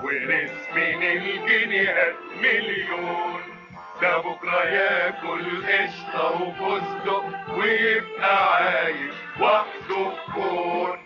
ورث من الجنيهات مليون، ده بكرة ياكل قشطة وفستق ويبقى عايش وحده في كون.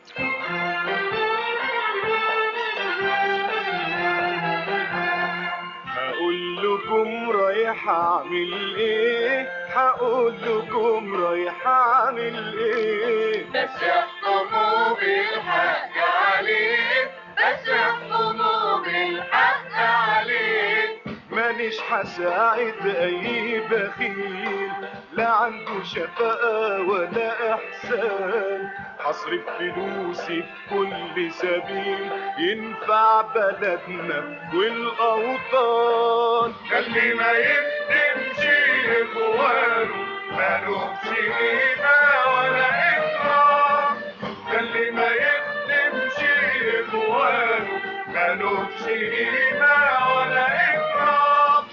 هقول لكم رايح اعمل ايه، هقول لكم رايح اعمل ايه، بس احكموا بالحق عليه، بس احكموا بالحق عليه. مانيش هساعد اي بخيل، لا عنده شفقة ولا احسان، هصرف فلوسي في كل سبيل ينفع بلدنا والاوطان. اللي ما يخدمش اخوانه مالوش قيمة ولا اكرام، اللي ما يخدمش اخوانه مالوش قيمة ولا اكرام.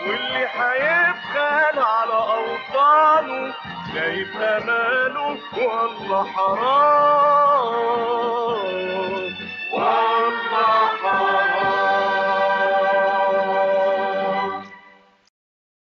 واللي هيبخل على اوطانه لا يبقى ماله والله حرام.